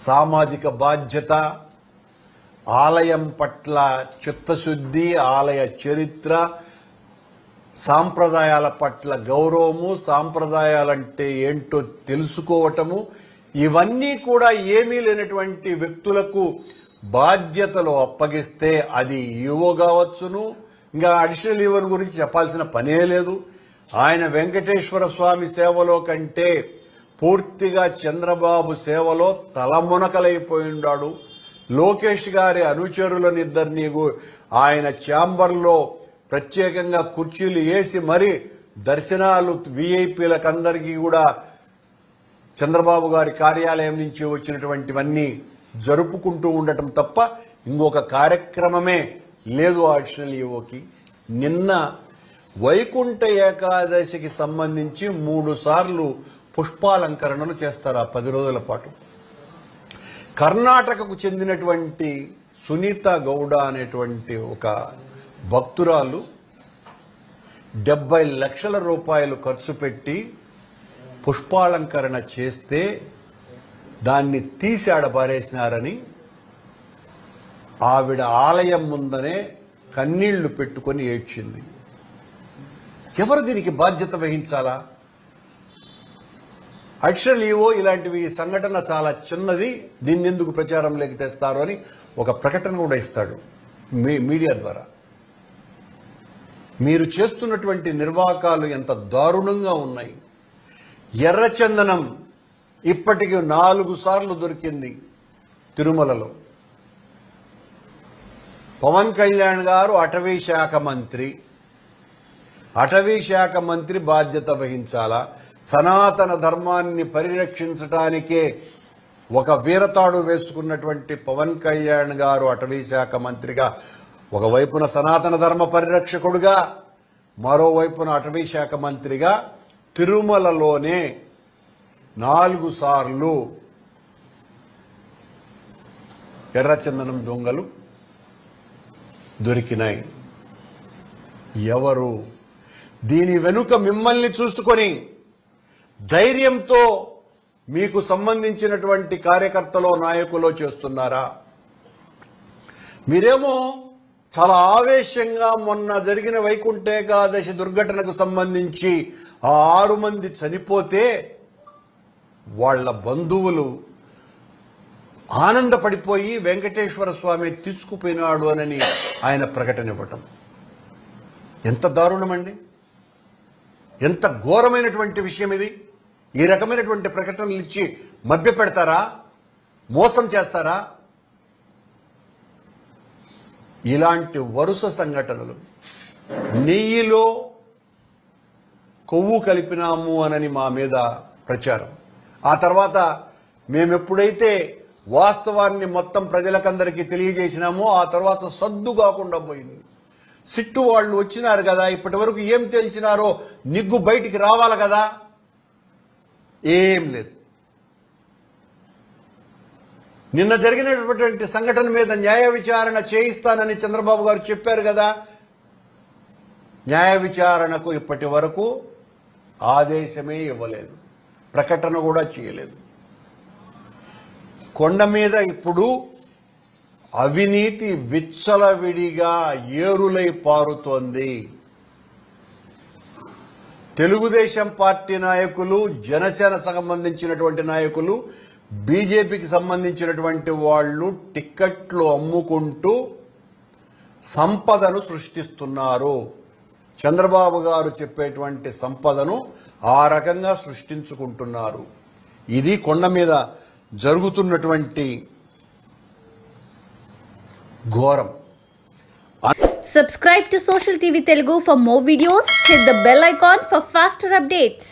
సామాజిక బాధ్యత, ఆలయం పట్ల చిత్తశుద్ధి, ఆలయ చరిత్ర, సాంప్రదాయాల పట్ల గౌరవము, సాంప్రదాయాలంటే ఏంటో తెలుసుకోవటము, ఇవన్నీ కూడా ఏమీ లేనటువంటి వ్యక్తులకు బాధ్యతలు అప్పగిస్తే అది ఈవో కావచ్చును. ఇంకా అడిషనల్ ఈవో గురించి చెప్పాల్సిన పనే లేదు. ఆయన వెంకటేశ్వర స్వామి సేవలో కంటే పూర్తిగా చంద్రబాబు సేవలో తలమునకలైపోయినాడు. లోకేష్ గారి అనుచరులనిద్దరినీ ఆయన ఛాంబర్లో ప్రత్యేకంగా కుర్చీలు వేసి మరి దర్శనాలు వీఐపీలకందరికీ కూడా చంద్రబాబు గారి కార్యాలయం నుంచి వచ్చినటువంటివన్నీ జరుపుకుంటూ ఉండటం తప్ప ఇంకొక కార్యక్రమమే లేదు అడిషనల్ ఈవోకి. నిన్న వైకుంఠ ఏకాదశికి సంబంధించి 3 సార్లు పుష్పాలంకరణలు చేస్తారు ఆ 10 రోజుల పాటు. కర్ణాటకకు చెందినటువంటి సునీత గౌడ అనేటువంటి ఒక భక్తురాలు 70 లక్షల రూపాయలు ఖర్చు పెట్టి పుష్పాలంకరణ చేస్తే దాన్ని తీసి ఆడపారేసినారని ఆవిడ ఆలయం ముందనే కన్నీళ్లు పెట్టుకొని ఏడ్చింది. ఎవరు దీనికి బాధ్యత వహించాలా? అడిషనల్ ఈవో ఇలాంటివి సంఘటన చాలా చిన్నది, దీన్ని ఎందుకు ప్రచారంలోకి తెస్తారు అని ఒక ప్రకటన కూడా ఇస్తాడు మీడియా ద్వారా. మీరు చేస్తున్నటువంటి నిర్వాకాలు ఎంత దారుణంగా ఉన్నాయి. ఎర్రచందనం ఇప్పటికి 4 సార్లు దొరికింది తిరుమలలో. పవన్ కళ్యాణ్ గారు అటవీ శాఖ మంత్రి బాధ్యత వహించాలా? సనాతన ధర్మాన్ని పరిరక్షించడానికే ఒక వీరతాడు వేసుకున్నటువంటి పవన్ కళ్యాణ్ గారు అటవీ శాఖ మంత్రిగా ఒకవైపున సనాతన ధర్మ పరిరక్షకుడుగా, మరోవైపున అటవీ శాఖ మంత్రిగా తిరుమలలోనే 4 సార్లు ఎర్రచందనం దొంగలు దొరికినాయి. ఎవరు దీని వెనుక మిమ్మల్ని చూసుకొని ధైర్యంతో మీకు సంబంధించినటువంటి కార్యకర్తలో నాయకులో చేస్తున్నారా? మీరేమో చాలా ఆవేశంగా మొన్న జరిగిన వైకుంఠ ఏకాదశి దుర్ఘటనకు సంబంధించి ఆ 6 మంది చనిపోతే వాళ్ళ బంధువులు ఆనందపడిపోయి వెంకటేశ్వర స్వామి తీసుకుపోయినాడు అని ఆయన ప్రకటన ఇవ్వటం ఎంత దారుణమండి! ఎంత ఘోరమైనటువంటి విషయం ఇది! ఈ రకమైనటువంటి ప్రకటనలు ఇచ్చి మభ్య పెడతారా? మోసం చేస్తారా? ఇలాంటి వరుస సంఘటనలు. నెయ్యిలో కొవ్వు కలిపినాము అని మా మీద ప్రచారం. ఆ తర్వాత మేమెప్పుడైతే వాస్తవాన్ని మొత్తం ప్రజలకందరికీ తెలియజేసినామో ఆ తర్వాత సద్దు కాకుండా పోయింది. సిట్టు వాళ్ళు వచ్చినారు కదా, ఇప్పటి వరకు ఏం తెలిసినారో నిగ్గు బయటికి రావాలి కదా, ఏం లేదు. నిన్న జరిగినటువంటి సంఘటన మీద న్యాయ విచారణ చేయిస్తానని చంద్రబాబు గారు చెప్పారు కదా, న్యాయ విచారణకు ఇప్పటి వరకు ఆదేశమే ఇవ్వలేదు, ప్రకటన కూడా చేయలేదు. కొండ మీద ఇప్పుడు అవినీతి విచ్చలవిడిగా ఏరులై పారుతోంది. తెలుగుదేశం పార్టీ నాయకులు, జనసేన సంబంధించినటువంటి నాయకులు, బీజేపీకి సంబంధించినటువంటి వాళ్ళు టిక్కెట్లు అమ్ముకుంటూ సంపదను సృష్టిస్తున్నారు. చంద్రబాబు గారు చెప్పేటువంటి సంపదను ఆ రకంగా సృష్టించుకుంటున్నారు. ఇది కొండ మీద జరుగుతున్నటువంటి ఘోరం. Subscribe to Social TV Telugu for more videos. Hit the bell icon for faster updates.